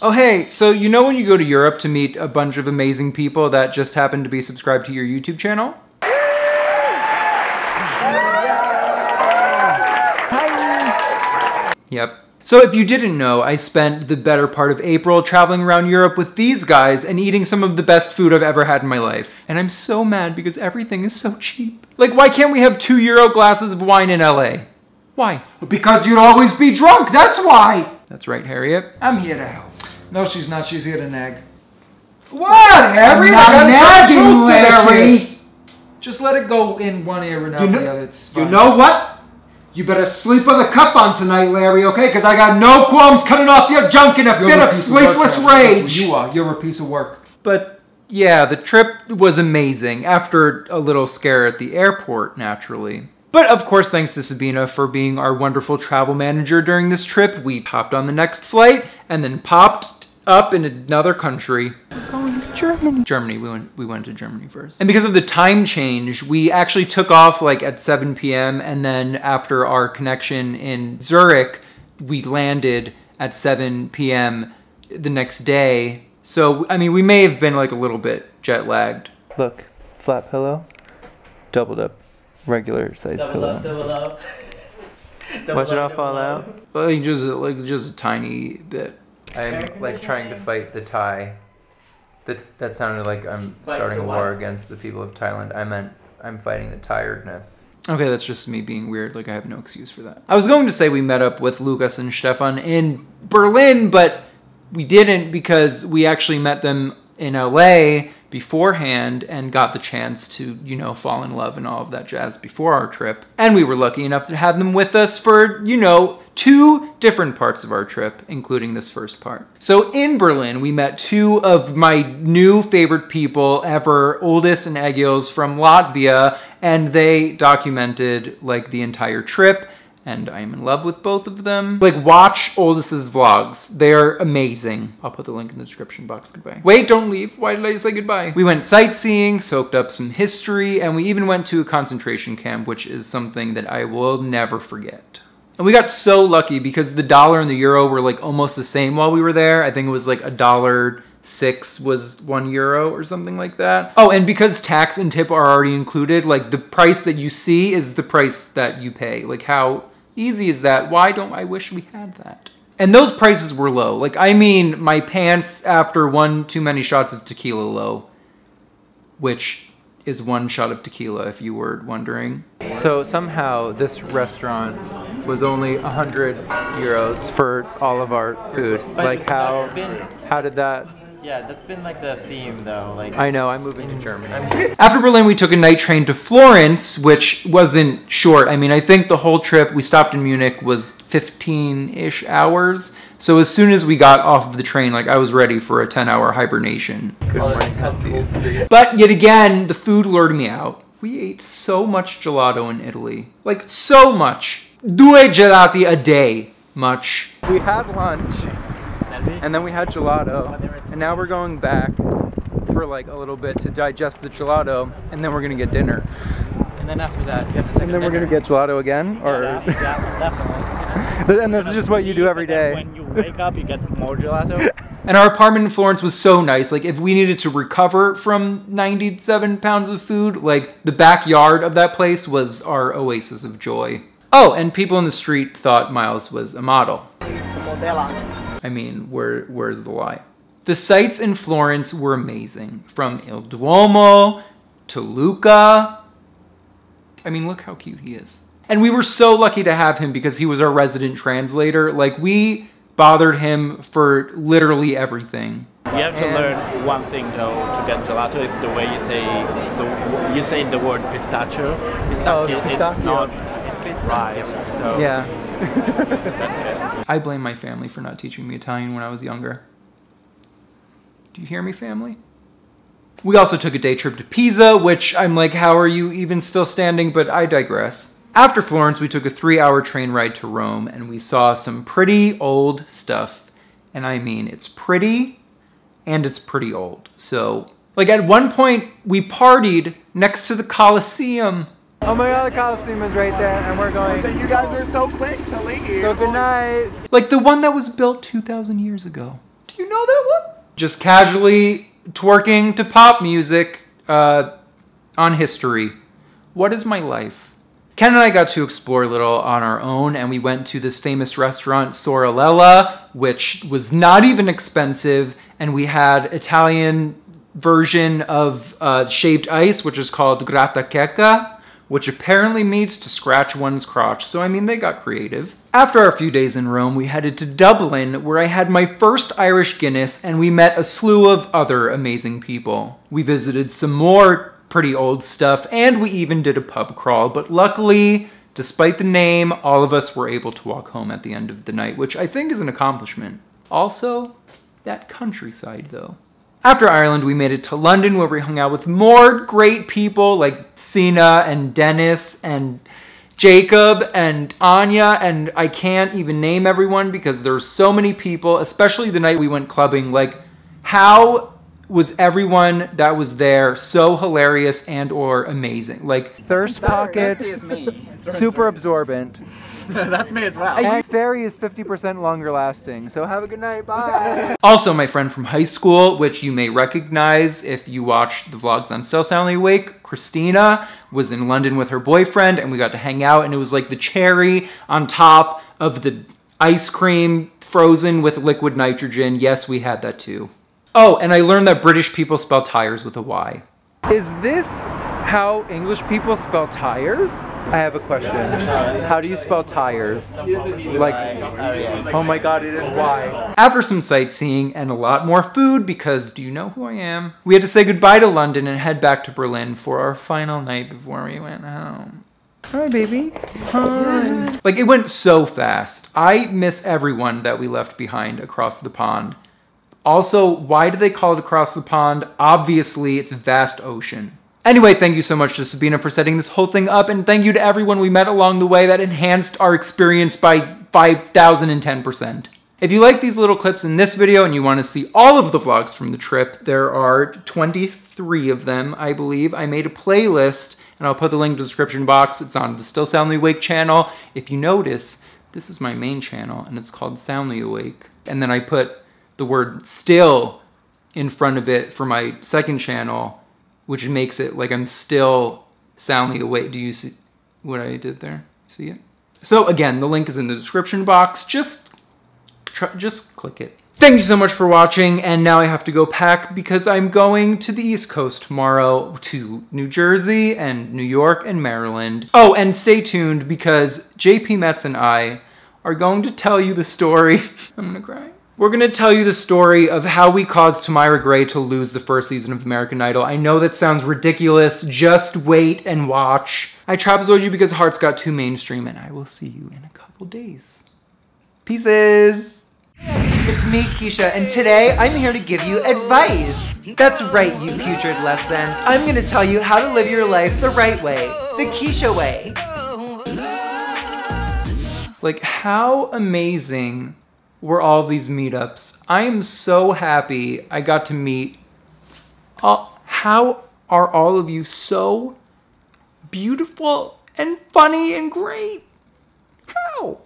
Oh hey, so you know when you go to Europe to meet a bunch of amazing people that just happen to be subscribed to your YouTube channel? Hi! Yep. So if you didn't know, I spent the better part of April traveling around Europe with these guys and eating some of the best food I've ever had in my life. And I'm so mad because everything is so cheap. Like, why can't we have €2 glasses of wine in LA? Why? Because you'd always be drunk, that's why! That's right, Harriet. I'm here to help. No, she's not. She's here to nag. What, Harry? I'm not nagging, Larry. Just let it go in one ear and out the other. It's fine. You know what? You better sleep with a cup on tonight, Larry, okay? Because I got no qualms cutting off your junk in a fit of sleepless rage. You are. You're a piece of work. But yeah, the trip was amazing after a little scare at the airport, naturally. But of course, thanks to Sabina for being our wonderful travel manager during this trip, we hopped on the next flight and then popped up in another country. We're going to Germany. Germany, we went to Germany first. And because of the time change, we actually took off like at 7 p.m. and then after our connection in Zurich, we landed at 7 p.m. the next day. So, I mean, we may have been like a little bit jet lagged. Look, flat pillow, doubled up. Regular size pillow. Double up. Watch it all fall out. Like just a tiny bit. I'm like trying to fight the Thai. That sounded like I'm starting a war against the people of Thailand. I meant I'm fighting the tiredness. Okay, that's just me being weird. Like I have no excuse for that. I was going to say we met up with Lukas and Stefan in Berlin, but we didn't because we actually met them in LA beforehand and got the chance to, you know, fall in love and all of that jazz before our trip. And we were lucky enough to have them with us for, you know, 2 different parts of our trip, including this first part. So in Berlin, we met 2 of my new favorite people ever, Oldis and Egils from Latvia, and they documented like the entire trip. And I am in love with both of them. Like, watch Oldis's vlogs. They are amazing. I'll put the link in the description box. Goodbye. Wait, don't leave. Why did I say goodbye? We went sightseeing, soaked up some history, and we even went to a concentration camp, which is something that I will never forget. And we got so lucky because the dollar and the euro were like almost the same while we were there. I think it was like $1.06 was €1 or something like that. Oh, and because tax and tip are already included, like the price that you see is the price that you pay. Like how easy is that? Why don't I wish we had that? And those prices were low. Like, I mean, my pants after 1 too many shots of tequila low, which is 1 shot of tequila, if you were wondering. So somehow this restaurant was only €100 for all of our food. But like how did that? Yeah, that's been like the theme though. Like I know, I'm moving to Germany. After Berlin, we took a night train to Florence, which wasn't short. I mean, I think the whole trip we stopped in Munich was 15-ish hours. So as soon as we got off of the train, like I was ready for a 10-hour hibernation. Good morning, cunties. But yet again, the food lured me out. We ate so much gelato in Italy. Like so much. 2 gelati a day. Much. We had lunch. And then we had gelato, and now we're going back for like a little bit to digest the gelato, and then we're gonna get dinner. And then after that, you have to second. And then we're gonna get gelato again, or yeah, definitely. And this is just what you do every day. When you wake up, you get more gelato. And our apartment in Florence was so nice. Like if we needed to recover from 97 pounds of food, like the backyard of that place was our oasis of joy. Oh, and people in the street thought Miles was a model. I mean, where's the lie? The sights in Florence were amazing. From Il Duomo to Lucca. I mean, look how cute he is. And we were so lucky to have him because he was our resident translator. Like, we bothered him for literally everything. You have to learn one thing though to get gelato. It's the way you say the word pistachio. Pistachio. It's not. It's pistachio. So yeah. That's good. I blame my family for not teaching me Italian when I was younger. Do you hear me, family? We also took a day trip to Pisa, which I'm like, how are you even still standing? But I digress. After Florence, we took a 3-hour train ride to Rome, and we saw some pretty old stuff. And I mean, it's pretty, and it's pretty old. So, like at one point, we partied next to the Colosseum. Oh my god, the Coliseum is right there, and we're going. You guys are so quick to leave. So good night. Like the one that was built 2,000 years ago. Do Do you know that one? Just casually twerking to pop music on history. What is my life? Ken and I got to explore a little on our own, and we went to this famous restaurant, Soralella, which was not even expensive, and we had Italian version of shaved ice, which is called grattacheca, which apparently means to scratch one's crotch. So, I mean, they got creative. After our few days in Rome, we headed to Dublin, where I had my first Irish Guinness, and we met a slew of other amazing people. We visited some more pretty old stuff, and we even did a pub crawl, but luckily, despite the name, all of us were able to walk home at the end of the night, which I think is an accomplishment. Also, that countryside, though. After Ireland, we made it to London, where we hung out with more great people like Sina and Dennis and Jacob and Anya, and I can't even name everyone because there's so many people, especially the night we went clubbing. Like, how was everyone that was there so hilarious and or amazing? Like, thirst pockets, Thirsty is me. super absorbent. That's me as well. And fairy is 50% longer lasting, so have a good night, bye! Also, my friend from high school, which you may recognize if you watch the vlogs on Still Soundly Awake, Christina, was in London with her boyfriend, and we got to hang out, and it was like the cherry on top of the ice cream frozen with liquid nitrogen. Yes, we had that too. Oh, and I learned that British people spell tires with a Y. Is this how English people spell tires? I have a question. How do you spell tires? Like, oh my god, it is Y. After some sightseeing and a lot more food, because do you know who I am? We had to say goodbye to London and head back to Berlin for our final night before we went home. Hi, baby. Hi. Like, it went so fast. I miss everyone that we left behind across the pond. Also, why do they call it across the pond? Obviously, it's a vast ocean. Anyway, thank you so much to Sabina for setting this whole thing up, and thank you to everyone we met along the way that enhanced our experience by 5,010%. If you like these little clips in this video and you want to see all of the vlogs from the trip, there are 23 of them, I believe. I made a playlist, and I'll put the link in the description box. It's on the Still Soundly Awake channel. If you notice, this is my main channel, and it's called Soundly Awake. And then I put the word still in front of it for my second channel, which makes it like I'm still soundly awake. Do you see what I did there? See it? So again, the link is in the description box. Just click it. Thank you so much for watching, and now I have to go pack because I'm going to the East Coast tomorrow to New Jersey and New York and Maryland. Oh, and stay tuned because JP Metz and I are going to tell you the story. I'm gonna cry. We're going to tell you the story of how we caused Tamira Gray to lose the first season of American Idol. I know that sounds ridiculous. Just wait and watch. I trapezoid you because Hearts got too mainstream, and I will see you in a couple days. Pieces! It's me, Keisha, and today I'm here to give you advice. That's right, you putrid less than. I'm going to tell you how to live your life the right way. The Keisha way. Like, how amazing were all these meetups. I am so happy I got to meet how are all of you so beautiful and funny and great? How?